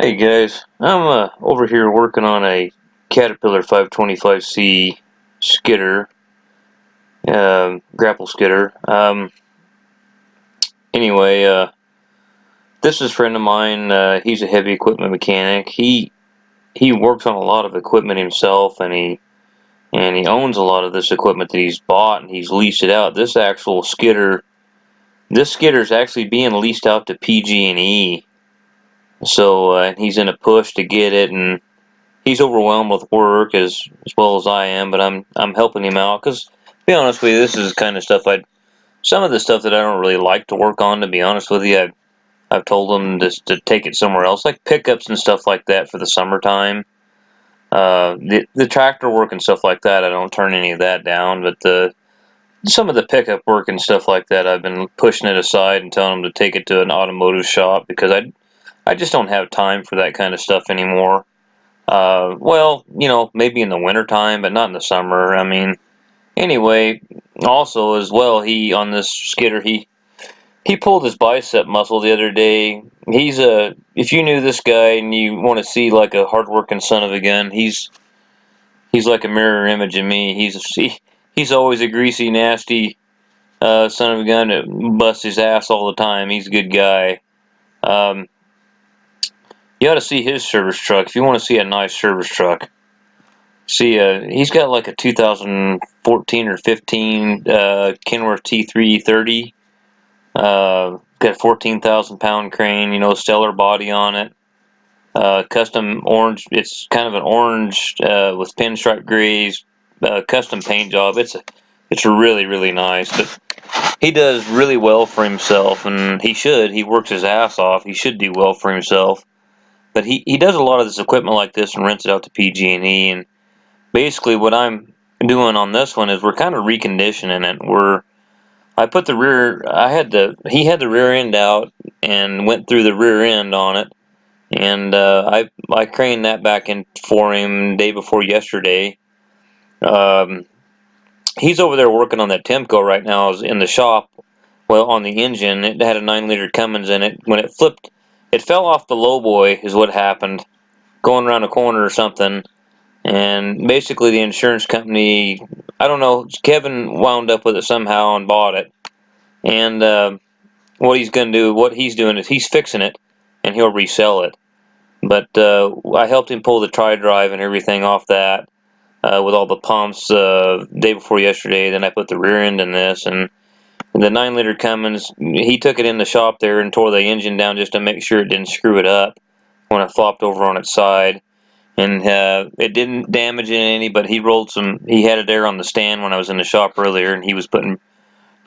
Hey guys, I'm over here working on a Caterpillar 525C skidder, grapple skidder. Anyway, this is a friend of mine. He's a heavy equipment mechanic. He works on a lot of equipment himself, and he owns a lot of this equipment that he's bought and he's leased it out. This skidder is actually being leased out to PG&E. So he's in a push to get it, and he's overwhelmed with work as well as I am, but I'm helping him out because, to be honest with you, this is the kind of stuff some of the stuff that I don't really like to work on. To be honest with you, I've told him to take it somewhere else, like pickups and stuff like that for the summertime. The tractor work and stuff like that, I don't turn any of that down, but some of the pickup work and stuff like that, I've been pushing it aside and telling him to take it to an automotive shop because I just don't have time for that kind of stuff anymore. Well, maybe in the winter time, but not in the summer. I mean, anyway, also as well, he on this skidder, he pulled his bicep muscle the other day. If you knew this guy and you want to see like a hardworking son of a gun, he's like a mirror image of me. He's always a greasy, nasty son of a gun that busts his ass all the time. He's a good guy. Um, you ought to see his service truck if you want to see a nice service truck. See, he's got like a 2014 or 15 Kenworth T330. Got a 14,000 pound crane, stellar body on it. Custom orange. It's kind of an orange with pinstripe grays. Custom paint job. It's really really nice. But he does really well for himself, and he should. He works his ass off. He should do well for himself. But he does a lot of this equipment like this and rents it out to PG&E. And basically what I'm doing on this one is we're kind of reconditioning it. He had the rear end out and went through the rear end on it, and I craned that back in for him day before yesterday. Um, he's over there working on that Temco right now. I was in the shop. Well, on the engine, it had a 9-liter Cummins in it. When it flipped, it fell off the lowboy is what happened, going around a corner or something. And basically, the insurance company, I don't know, Kevin wound up with it somehow and bought it. And what he's doing is he's fixing it, and he'll resell it. But I helped him pull the tri-drive and everything off that with all the pumps day before yesterday. Then I put the rear end in this, and the 9-liter Cummins. He took it in the shop there and tore the engine down just to make sure it didn't screw it up when it flopped over on its side. And it didn't damage it any, but he had it there on the stand when I was in the shop earlier, and he was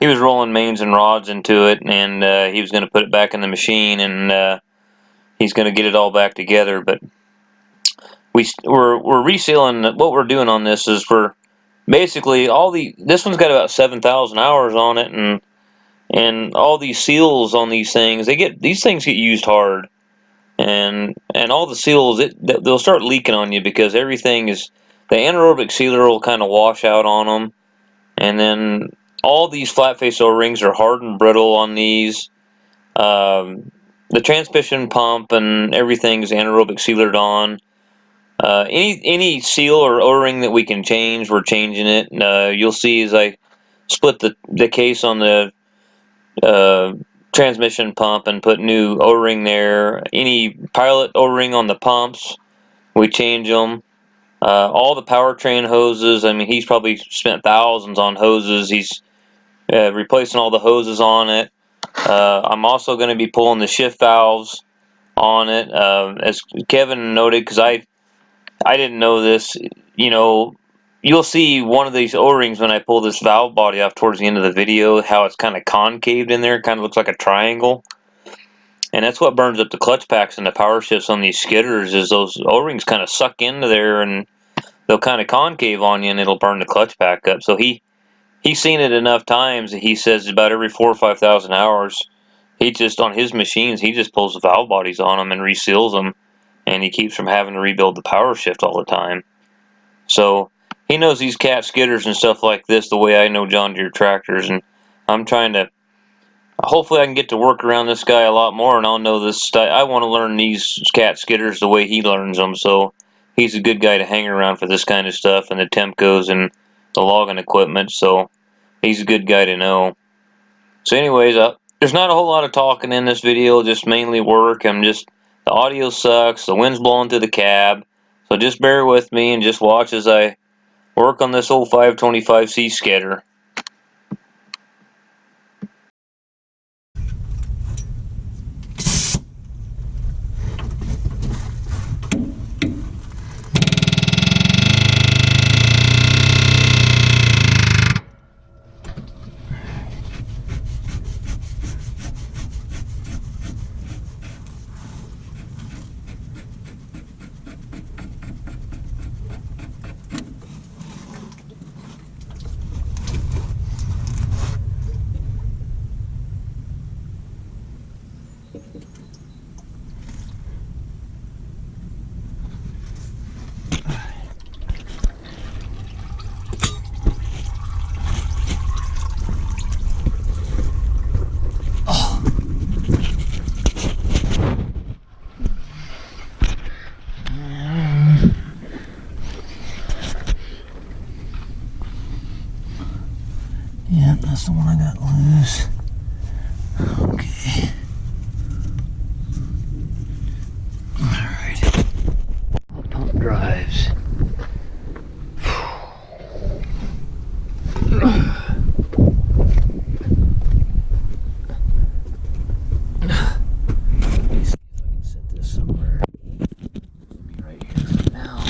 rolling mains and rods into it, and he was going to put it back in the machine, and he's going to get it all back together. But we're resealing. What we're doing on this is we're basically this one's got about 7,000 hours on it, and all these seals on these things, these things get used hard. And all the seals, they'll start leaking on you because everything is, the anaerobic sealer will kind of wash out on them, and then all these flat face O-rings are hard and brittle on these. The transmission pump and everything is anaerobic sealered on. Any seal or O-ring that we can change, we're changing it. You'll see as I split the case on the uh, transmission pump and put new O-ring there. Any pilot O-ring on the pumps, we change them. All the powertrain hoses, I mean, he's probably spent thousands on hoses. He's replacing all the hoses on it. I'm also going to be pulling the shift valves on it. As Kevin noted, because I didn't know this, you'll see one of these O-rings when I pull this valve body off towards the end of the video, how it's kind of concaved in there. It kind of looks like a triangle. And that's what burns up the clutch packs and the power shifts on these skidders, is those O-rings kind of suck into there and they'll kind of concave on you and it'll burn the clutch pack up. So he's seen it enough times that he says about every 4,000 or 5,000 hours, he just, on his machines, he just pulls the valve bodies on them and reseals them, and he keeps from having to rebuild the power shift all the time. So he knows these cat skidders and stuff like this the way I know John Deere tractors, and I'm trying to Hopefully I can get to work around this guy a lot more, and I'll know this style. I want to learn these cat skidders the way he learns them, so he's a good guy to hang around for this kind of stuff, and the Temcos and the logging equipment, so he's a good guy to know. So anyways, there's not a whole lot of talking in this video, just mainly work. The audio sucks, the wind's blowing through the cab, so just bear with me and just watch as I work on this old 525C skidder. Yeah, that's the one I got loose. Okay. Alright. All pump drives. Let's see if I can set this somewhere. Maybe right here for now.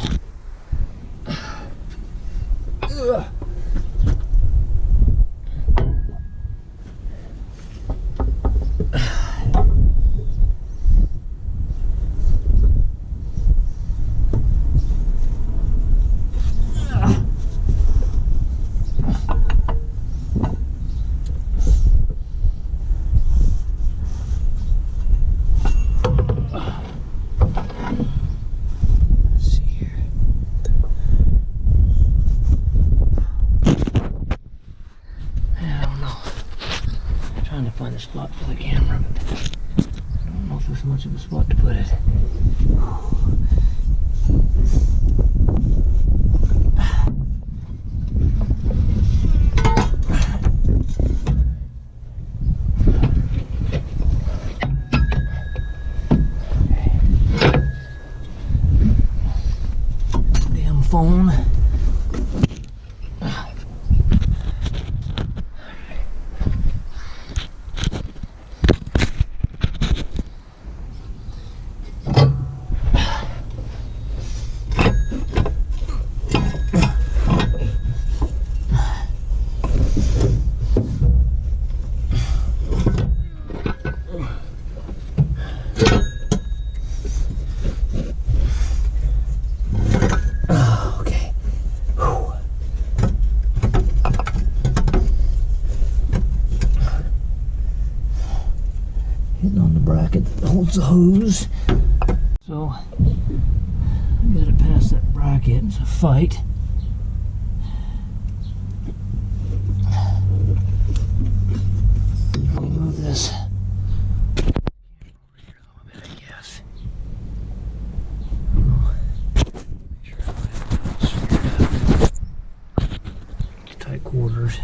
Trying to find a spot for the camera, but I don't know if there's much of a spot to put it. Damn phone. Hitting on the bracket that holds the hose. So I gotta pass that bracket. It's a fight. Let me move this. I guess. Make sure I have it tight quarters.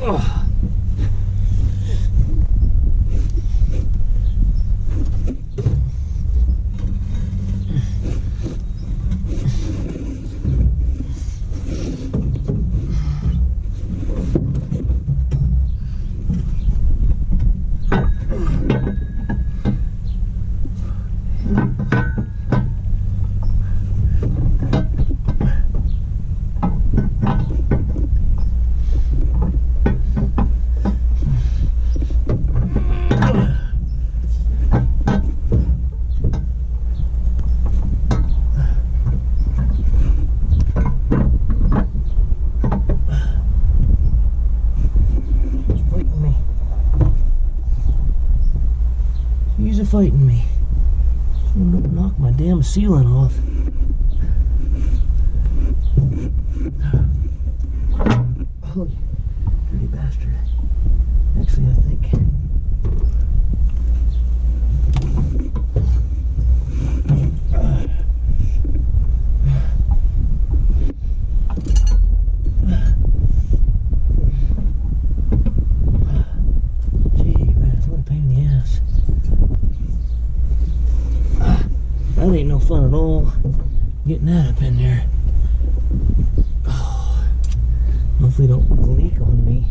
Ugh. He's fighting me. Don't knock my damn ceiling off. Oh, dirty bastard. Actually, I think that ain't no fun at all. Getting that up in there. Oh, hopefully it don't leak on me.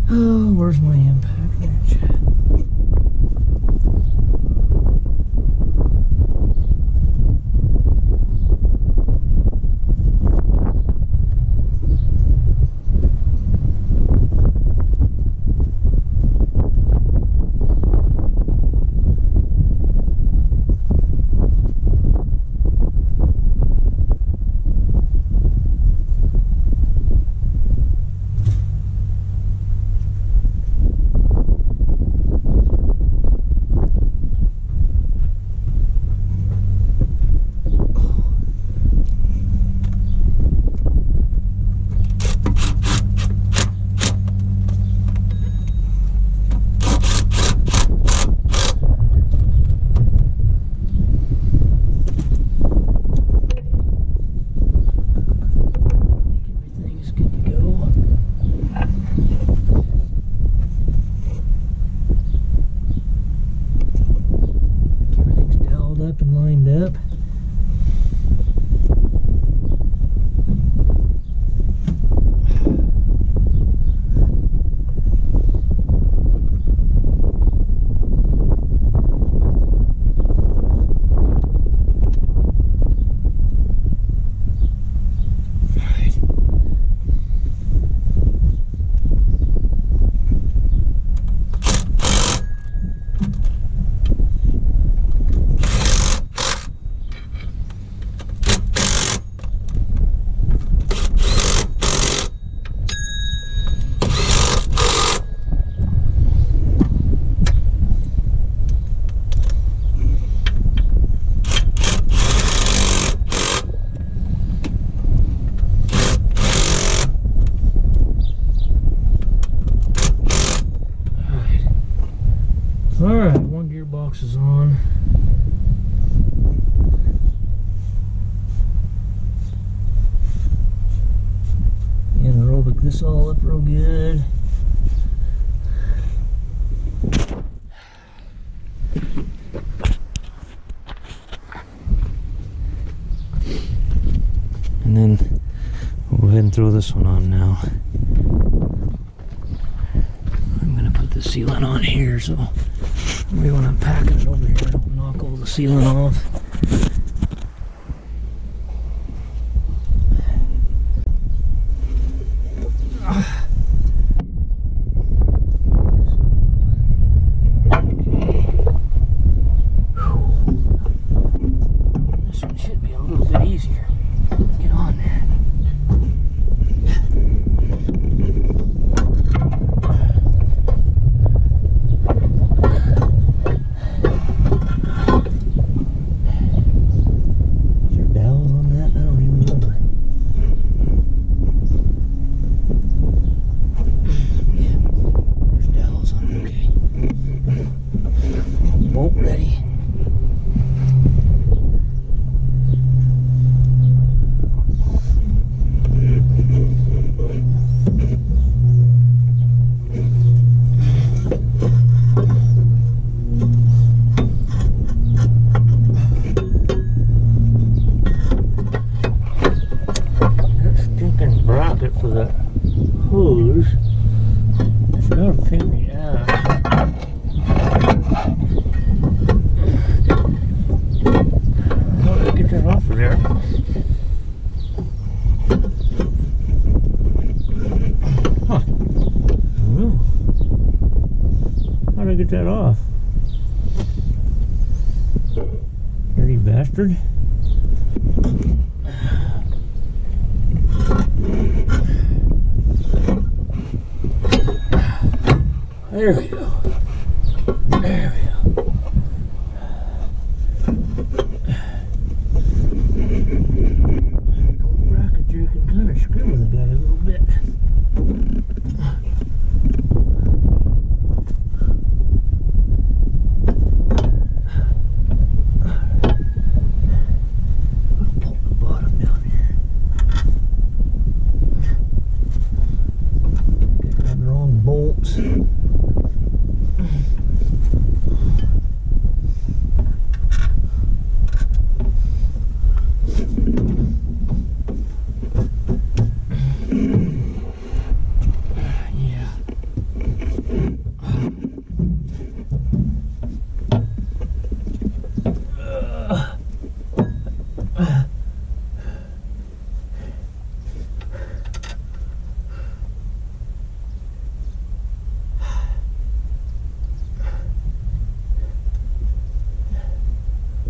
Oh, where's my impact wrench? Alright, one gearbox is on. Anaerobic this all up real good. And then we'll go ahead and throw this one on now. I'm going to put the sealant on here, so we want to pack it over here, don't knock all the sealant off. This one should be a little bit easier. Get on there. bracket for the hose. It's not a pain in the ass. How do I get that off of there? Huh. I don't know. How do I get that off? Dirty bastard. There we go. There we go. Old bracket jerk can kind of screw with the guy a little bit. Pull the bottom down here. Got the wrong bolts.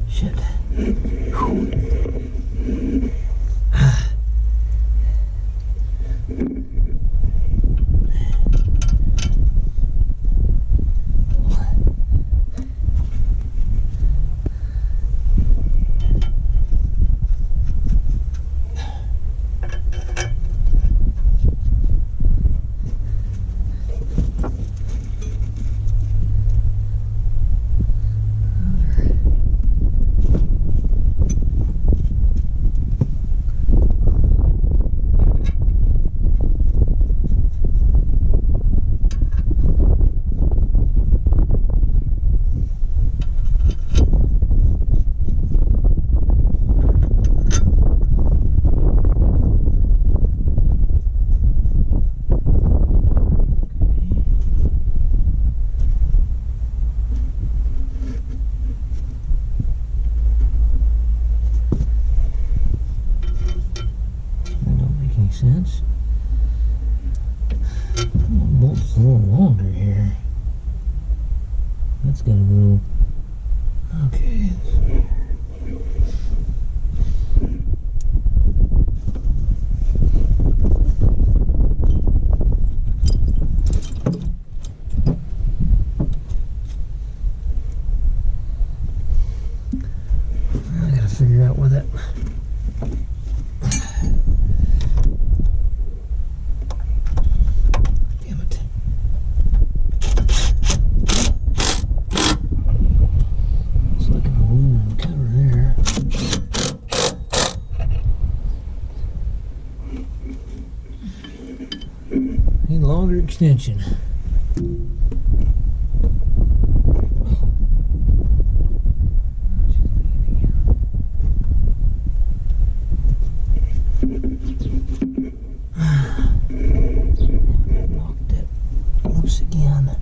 Shit. Sense. Bolt's a little longer here. That's gotta go. Okay. I gotta figure out where that. Longer extension. Knocked it loose again.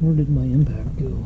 Where did my impact go?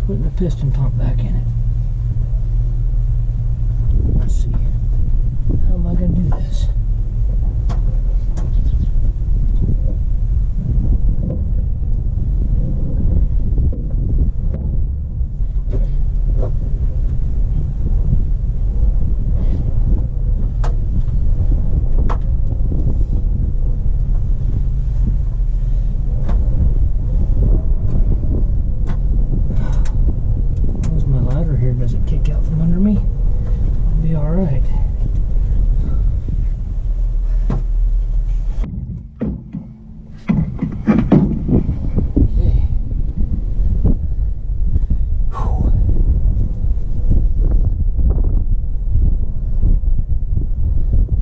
Putting the piston pump back in it. Let's see. How am I going to do this? Doesn't kick out from under me. I'll be all right. Okay. Whew.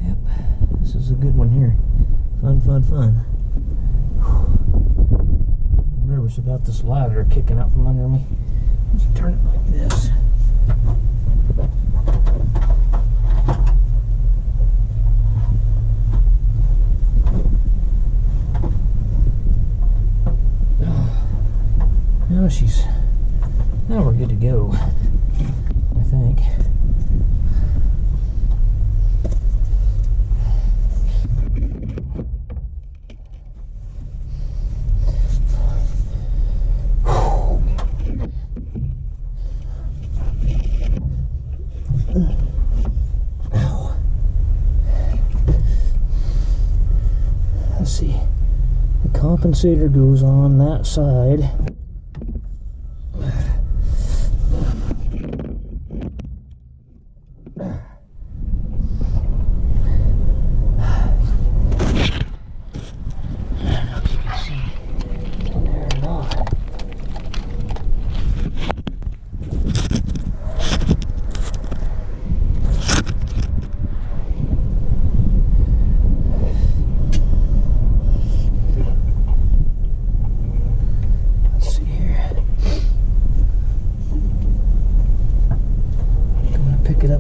Yep, this is a good one here. Fun, fun, fun. Whew. I'm nervous about this ladder kicking out from under me. Let's turn it like this. Now we're good to go, I think. compensator goes on that side.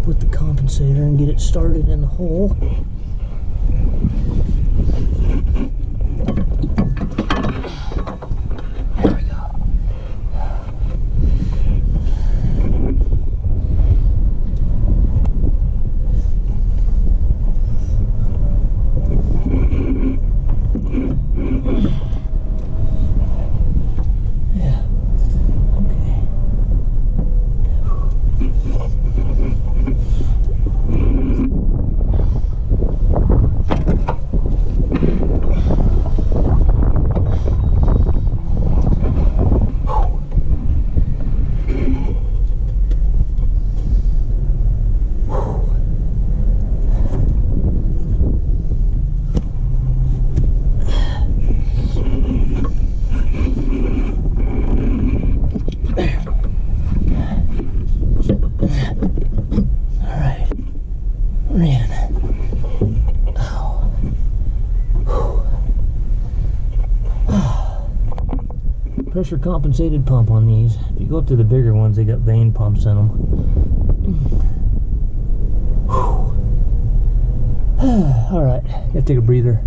With the compensator and get it started in the hole. There we go. Yeah. Okay. Pressure compensated pump on these. If you go up to the bigger ones, they got vane pumps in them. Alright, gotta take a breather.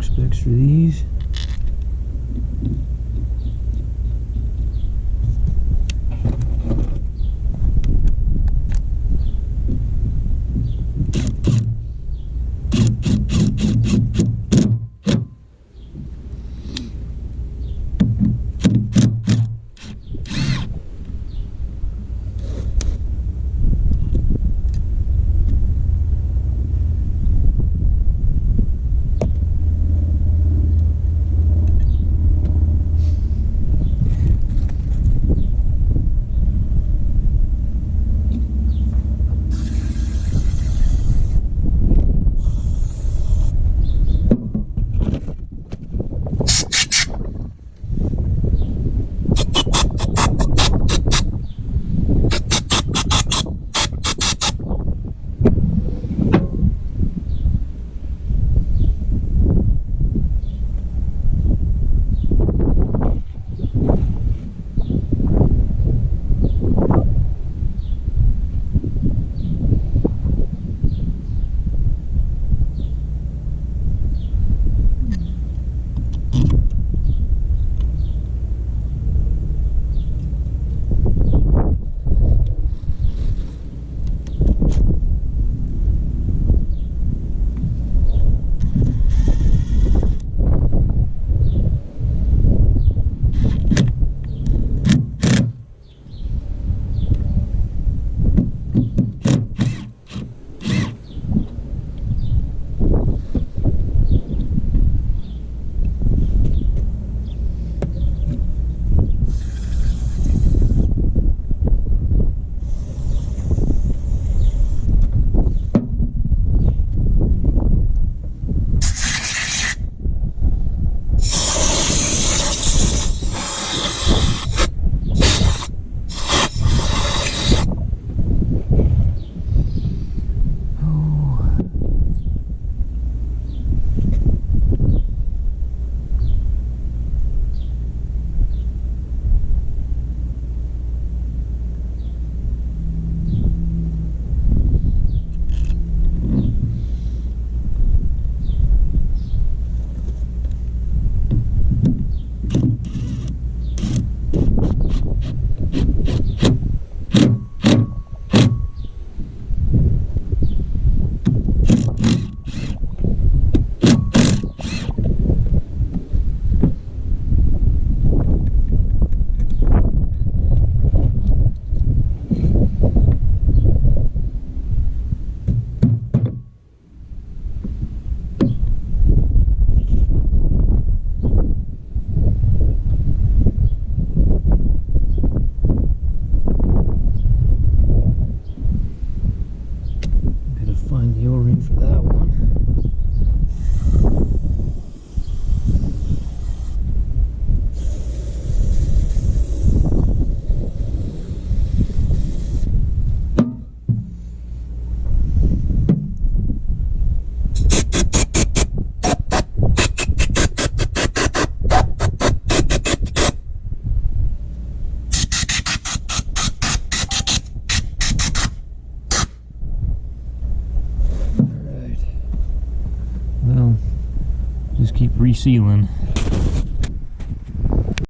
torque specs for these. Find the O-ring for that one. Well, just keep resealing.